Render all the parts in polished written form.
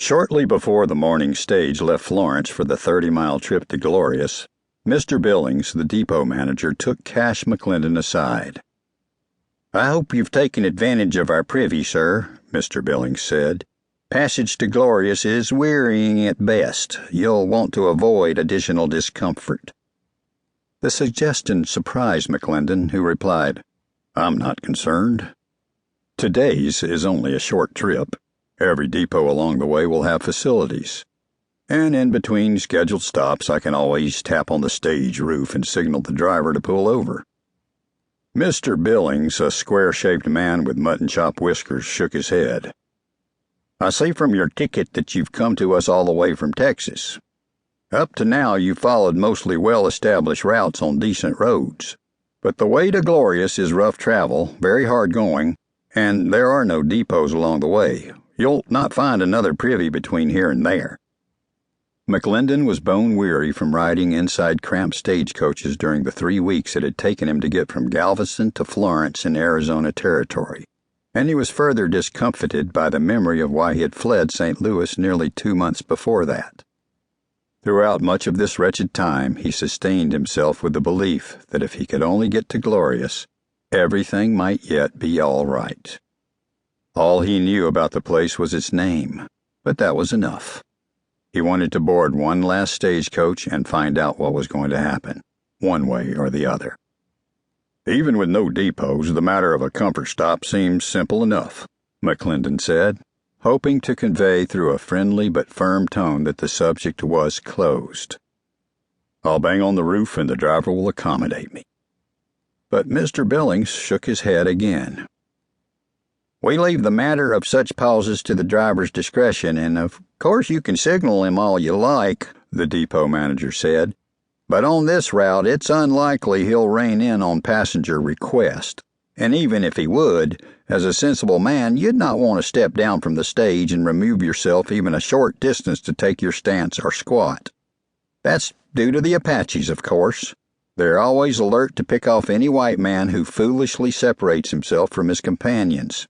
Shortly before the morning stage left Florence for the 30-mile trip to Glorious, Mr. Billings, the depot manager, took Cash McLendon aside. "I hope you've taken advantage of our privy, sir," Mr. Billings said. "Passage to Glorious is wearying at best. You'll want to avoid additional discomfort." The suggestion surprised McLendon, who replied, "I'm not concerned. Today's is only a short trip. Every depot along the way will have facilities. And in between scheduled stops, I can always tap on the stage roof and signal the driver to pull over." Mr. Billings, a square-shaped man with mutton chop whiskers, shook his head. "I see from your ticket that you've come to us all the way from Texas. Up to now, you've followed mostly well-established routes on decent roads. But the way to Glorious is rough travel, very hard going, and there are no depots along the way. You'll not find another privy between here and there." McLendon was bone-weary from riding inside cramped stagecoaches during the 3 weeks it had taken him to get from Galveston to Florence in Arizona Territory, and he was further discomfited by the memory of why he had fled St. Louis nearly 2 months before that. Throughout much of this wretched time, he sustained himself with the belief that if he could only get to Glorious, everything might yet be all right. All he knew about the place was its name, but that was enough. He wanted to board one last stagecoach and find out what was going to happen, one way or the other. "Even with no depots, the matter of a comfort stop seems simple enough," McLendon said, hoping to convey through a friendly but firm tone that the subject was closed. "I'll bang on the roof and the driver will accommodate me." But Mr. Billings shook his head again. "We leave the matter of such pauses to the driver's discretion, and of course you can signal him all you like," the depot manager said. "But on this route, it's unlikely he'll rein in on passenger request. And even if he would, as a sensible man, you'd not want to step down from the stage and remove yourself even a short distance to take your stance or squat. That's due to the Apaches, of course. They're always alert to pick off any white man who foolishly separates himself from his companions."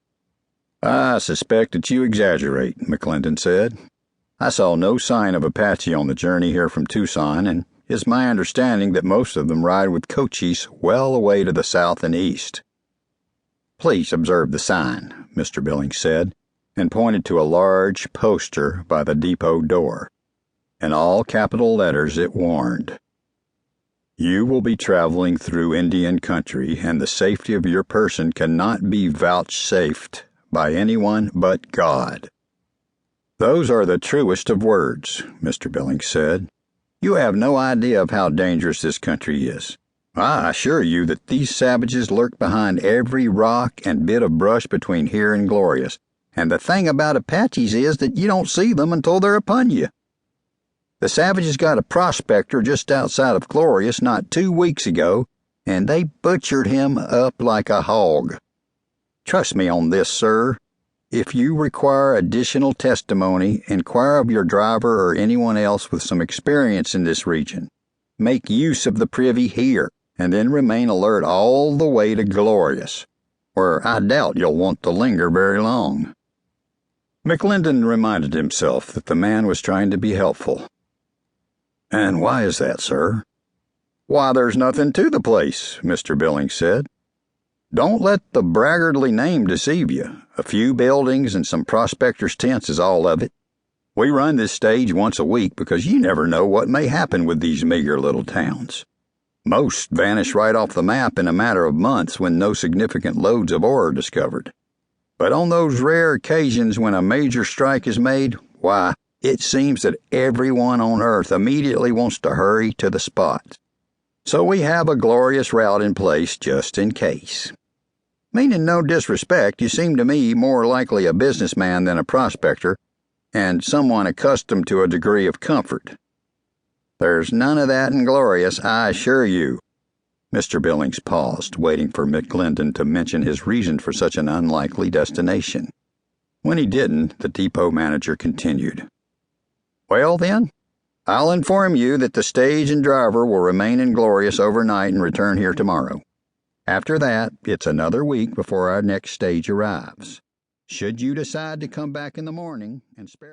"I suspect that you exaggerate," McLendon said. "I saw no sign of Apache on the journey here from Tucson, and it's my understanding that most of them ride with Cochise well away to the south and east." "Please observe the sign," Mr. Billings said, and pointed to a large poster by the depot door. In all capital letters it warned, "You will be traveling through Indian country, and the safety of your person cannot be vouchsafed by anyone but God." "Those are the truest of words," Mr. Billings said. "You have no idea of how dangerous this country is. I assure you that these savages lurk behind every rock and bit of brush between here and Glorious, and the thing about Apaches is that you don't see them until they're upon you. The savages got a prospector just outside of Glorious not 2 weeks ago, and they butchered him up like a hog. Trust me on this, sir. If you require additional testimony, inquire of your driver or anyone else with some experience in this region. Make use of the privy here, and then remain alert all the way to Glorious, where I doubt you'll want to linger very long." McLendon reminded himself that the man was trying to be helpful. "And why is that, sir?" "Why, there's nothing to the place," Mr. Billings said. "Don't let the braggartly name deceive you. A few buildings and some prospectors' tents is all of it. We run this stage once a week because you never know what may happen with these meager little towns. Most vanish right off the map in a matter of months when no significant loads of ore are discovered. But on those rare occasions when a major strike is made, why, it seems that everyone on Earth immediately wants to hurry to the spot. So we have a Glorious route in place just in case. Meaning no disrespect, you seem to me more likely a businessman than a prospector, and someone accustomed to a degree of comfort. There's none of that in Glorious, I assure you." Mr. Billings paused, waiting for McLendon to mention his reason for such an unlikely destination. When he didn't, the depot manager continued. "Well, then, I'll inform you that the stage and driver will remain in Glorious overnight and return here tomorrow. After that, it's another week before our next stage arrives. Should you decide to come back in the morning and spare